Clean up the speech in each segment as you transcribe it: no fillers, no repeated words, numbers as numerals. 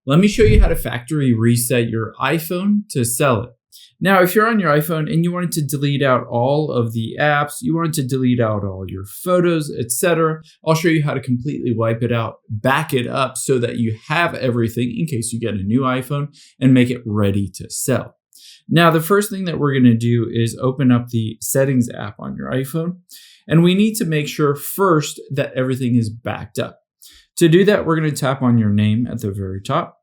Let me show you how to factory reset your iPhone to sell it. Now, if you're on your iPhone and you wanted to delete out all of the apps, you wanted to delete out all your photos, etc., I'll show you how to completely wipe it out, back it up so that you have everything in case you get a new iPhone and make it ready to sell. Now, the first thing that we're going to do is open up the Settings app on your iPhone, and we need to make sure first that everything is backed up. To do that, we're going to tap on your name at the very top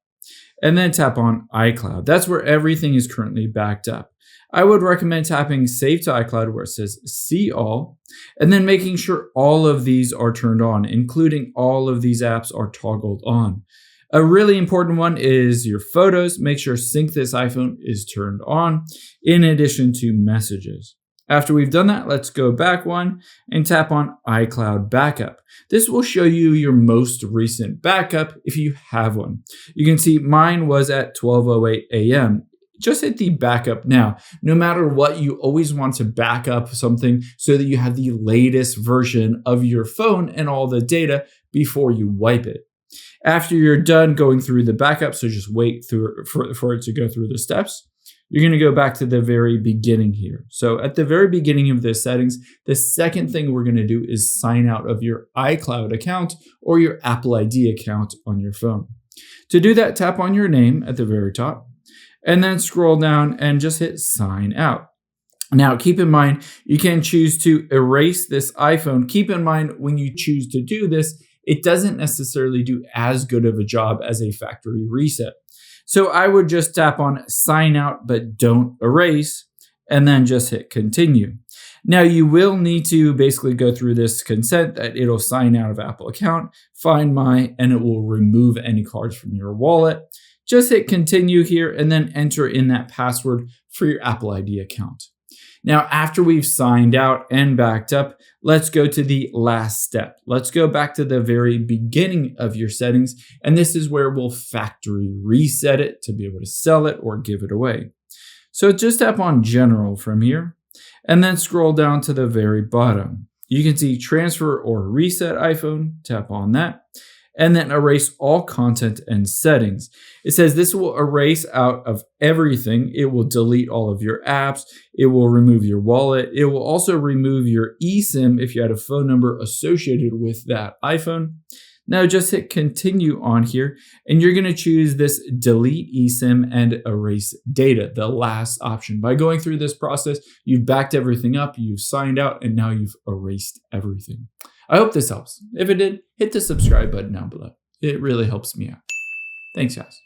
and then tap on iCloud. That's where everything is currently backed up. I would recommend tapping Save to iCloud where it says See All, and then making sure all of these are turned on, including all of these apps are toggled on. A really important one is your photos. Make sure Sync This iPhone is turned on, in addition to messages. After we've done that, let's go back one and tap on iCloud Backup. This will show you your most recent backup if you have one. You can see mine was at 12:08 a.m. Just hit the backup now. No matter what, you always want to back up something so that you have the latest version of your phone and all the data before you wipe it. After you're done going through the backup, so just wait for it to go through the steps, you're going to go back to the very beginning here. So at the very beginning of the settings, the second thing we're going to do is sign out of your iCloud account or your Apple ID account on your phone. To do that, tap on your name at the very top and then scroll down and just hit sign out. Now, keep in mind, you can choose to erase this iPhone. Keep in mind, when you choose to do this, it doesn't necessarily do as good of a job as a factory reset. So I would just tap on sign out, but don't erase, and then just hit continue. Now you will need to basically go through this consent that it'll sign out of Apple account, find my, and it will remove any cards from your wallet. Just hit continue here and then enter in that password for your Apple ID account. Now, after we've signed out and backed up, let's go to the last step. Let's go back to the very beginning of your settings, and this is where we'll factory reset it to be able to sell it or give it away. So just tap on General from here, and then scroll down to the very bottom. You can see Transfer or Reset iPhone, tap on that, and then erase all content and settings. It says this will erase out of everything. It will delete all of your apps. It will remove your wallet. It will also remove your eSIM if you had a phone number associated with that iPhone. Now just hit continue on here, and you're going to choose this delete eSIM and erase data, the last option. By going through this process, you've backed everything up, you've signed out, and now you've erased everything. I hope this helps. If it did, hit the subscribe button down below. It really helps me out. Thanks, guys.